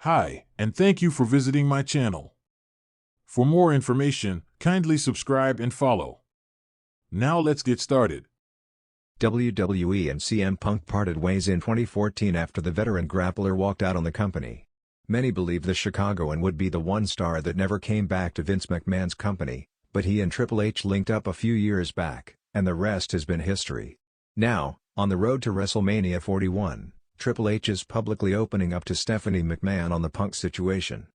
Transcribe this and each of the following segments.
Hi, and thank you for visiting my channel. For more information, kindly subscribe and follow. Now let's get started. WWE and CM Punk parted ways in 2014 after the veteran grappler walked out on the company. Many believe the Chicagoan would be the one star that never came back to Vince McMahon's company, but he and Triple H linked up a few years back, and the rest has been history. Now, on the road to WrestleMania 41, Triple H is publicly opening up to Stephanie McMahon on the Punk situation.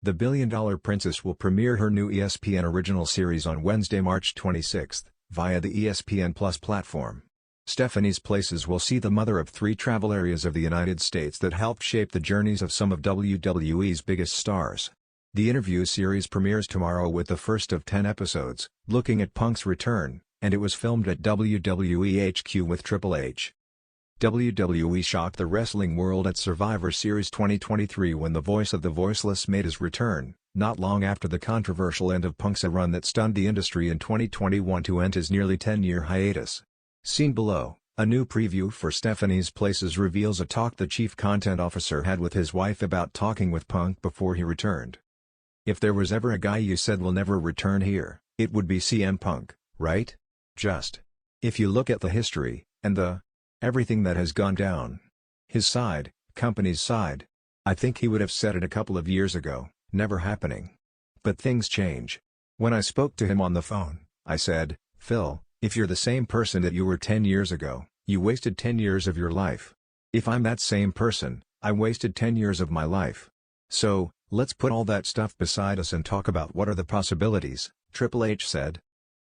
The Billion Dollar Princess will premiere her new ESPN original series on Wednesday, March 26, via the ESPN Plus platform. Stephanie's Places will see the mother of three travel areas of the United States that helped shape the journeys of some of WWE's biggest stars. The interview series premieres tomorrow with the first of 10 episodes, looking at Punk's return, and it was filmed at WWE HQ with Triple H. WWE shocked the wrestling world at Survivor Series 2023 when the voice of the voiceless made his return, not long after the controversial end of Punk's run that stunned the industry in 2021 to end his nearly 10-year hiatus. Seen below, a new preview for Stephanie's Places reveals a talk the chief content officer had with his wife about talking with Punk before he returned. "If there was ever a guy you said will never return here, it would be CM Punk, right? Just. If you look at the history, and everything that has gone down. His side, company's side. I think he would have said it a couple of years ago, never happening. But things change. When I spoke to him on the phone, I said, Phil, if you're the same person that you were 10 years ago, you wasted 10 years of your life. If I'm that same person, I wasted 10 years of my life. So, let's put all that stuff beside us and talk about what are the possibilities," Triple H said.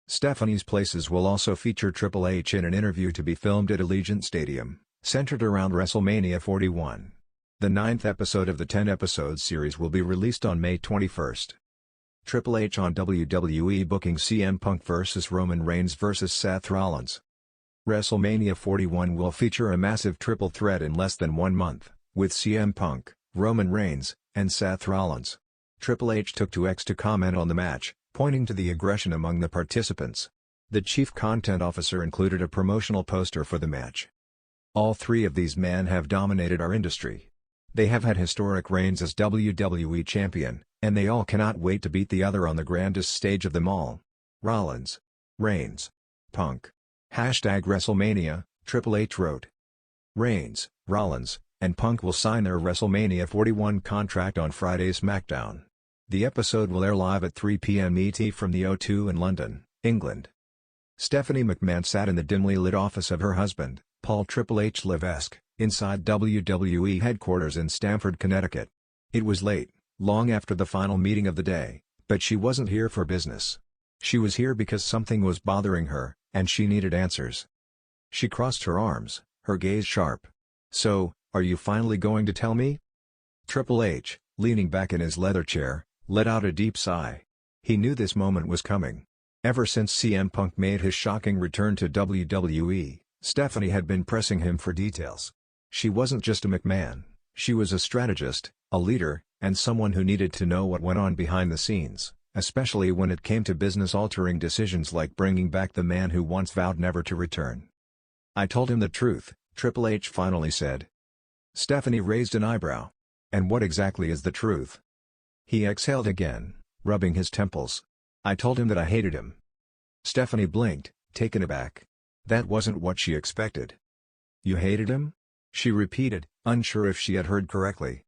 Stephanie's Places will also feature Triple H in an interview to be filmed at Allegiant Stadium, centered around WrestleMania 41. The 9th episode of the 10-episode series will be released on May 21. Triple H on WWE booking CM Punk vs. Roman Reigns vs. Seth Rollins. WrestleMania 41 will feature a massive triple threat in less than 1 month, with CM Punk, Roman Reigns, and Seth Rollins. Triple H took to X to comment on the match, pointing to the aggression among the participants. The chief content officer included a promotional poster for the match. "All three of these men have dominated our industry. They have had historic reigns as WWE champion, and they all cannot wait to beat the other on the grandest stage of them all. Rollins, Reigns, Punk. #WrestleMania," Triple H wrote. Reigns, Rollins, and Punk will sign their WrestleMania 41 contract on Friday's SmackDown. The episode will air live at 3 p.m. ET from the O2 in London, England. Stephanie McMahon sat in the dimly lit office of her husband, Paul Triple H Levesque, inside WWE headquarters in Stamford, Connecticut. It was late, long after the final meeting of the day, but she wasn't here for business. She was here because something was bothering her, and she needed answers. She crossed her arms, her gaze sharp. "So, are you finally going to tell me?" Triple H, leaning back in his leather chair, let out a deep sigh. He knew this moment was coming. Ever since CM Punk made his shocking return to WWE, Stephanie had been pressing him for details. She wasn't just a McMahon, she was a strategist, a leader, and someone who needed to know what went on behind the scenes, especially when it came to business-altering decisions like bringing back the man who once vowed never to return. "I told him the truth," Triple H finally said. Stephanie raised an eyebrow. "And what exactly is the truth?" He exhaled again, rubbing his temples. "I told him that I hated him." Stephanie blinked, taken aback. That wasn't what she expected. "You hated him?" she repeated, unsure if she had heard correctly.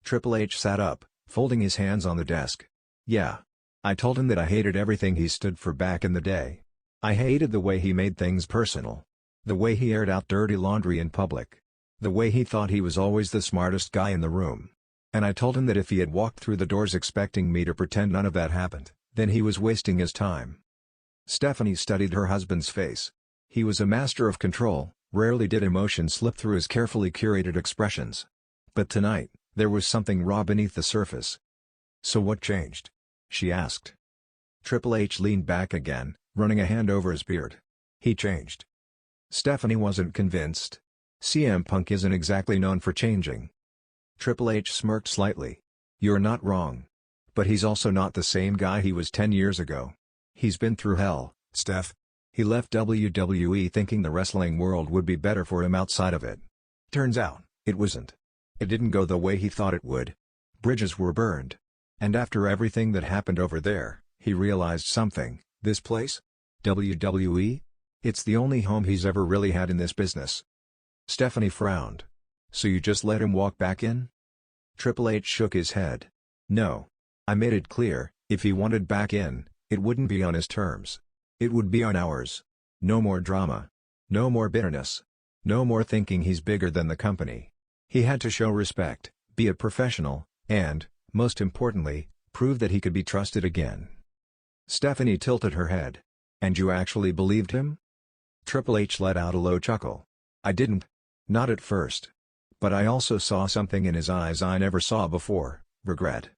Triple H sat up, folding his hands on the desk. "Yeah. I told him that I hated everything he stood for back in the day. I hated the way he made things personal. The way he aired out dirty laundry in public. The way he thought he was always the smartest guy in the room. And I told him that if he had walked through the doors expecting me to pretend none of that happened, then he was wasting his time." Stephanie studied her husband's face. He was a master of control, rarely did emotion slip through his carefully curated expressions. But tonight, there was something raw beneath the surface. "So what changed?" she asked. Triple H leaned back again, running a hand over his beard. "He changed." Stephanie wasn't convinced. CM Punk isn't exactly known for changing. Triple H smirked slightly. "You're not wrong. But he's also not the same guy he was 10 years ago. He's been through hell, Steph. He left WWE thinking the wrestling world would be better for him outside of it. Turns out, it wasn't. It didn't go the way he thought it would. Bridges were burned. And after everything that happened over there, he realized something. This place? WWE? It's the only home he's ever really had in this business. Stephanie frowned. So you just let him walk back in? Triple H shook his head. No. I made it clear, if he wanted back in, it wouldn't be on his terms. It would be on ours. No more drama. No more bitterness. No more thinking he's bigger than the company. He had to show respect, be a professional, and, most importantly, prove that he could be trusted again. Stephanie tilted her head. And you actually believed him? Triple H let out a low chuckle. I didn't. Not at first. But I also saw something in his eyes I never saw before, regret.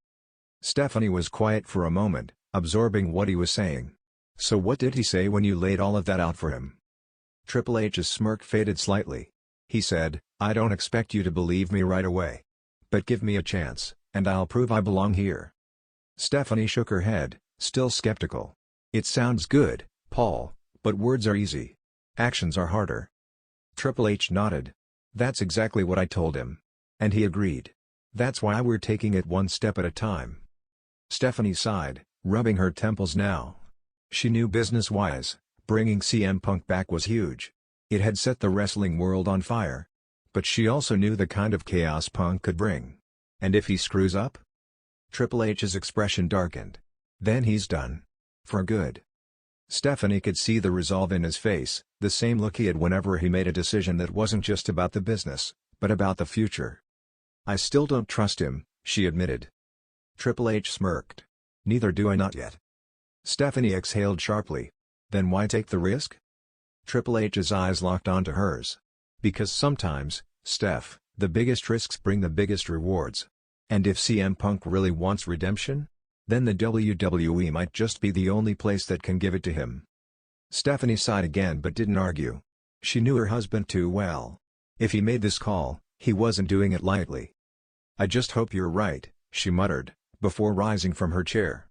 Stephanie was quiet for a moment, absorbing what he was saying. So what did he say when you laid all of that out for him? Triple H's smirk faded slightly. He said, I don't expect you to believe me right away. But give me a chance, and I'll prove I belong here. Stephanie shook her head, still skeptical. It sounds good, Paul, but words are easy. Actions are harder. Triple H nodded. That's exactly what I told him. And he agreed. That's why we're taking it one step at a time. Stephanie sighed, rubbing her temples now. She knew business-wise, bringing CM Punk back was huge. It had set the wrestling world on fire. But she also knew the kind of chaos Punk could bring. And if he screws up? Triple H's expression darkened. Then he's done. For good. Stephanie could see the resolve in his face, the same look he had whenever he made a decision that wasn't just about the business, but about the future. I still don't trust him, she admitted. Triple H smirked. Neither do I, not yet. Stephanie exhaled sharply. Then why take the risk? Triple H's eyes locked onto hers. Because sometimes, Steph, the biggest risks bring the biggest rewards. And if CM Punk really wants redemption? Then the WWE might just be the only place that can give it to him. Stephanie sighed again but didn't argue. She knew her husband too well. If he made this call, he wasn't doing it lightly. I just hope you're right, she muttered, before rising from her chair.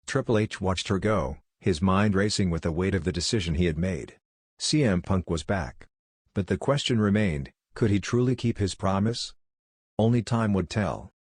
Triple H watched her go, his mind racing with the weight of the decision he had made. CM Punk was back. But the question remained, could he truly keep his promise? Only time would tell.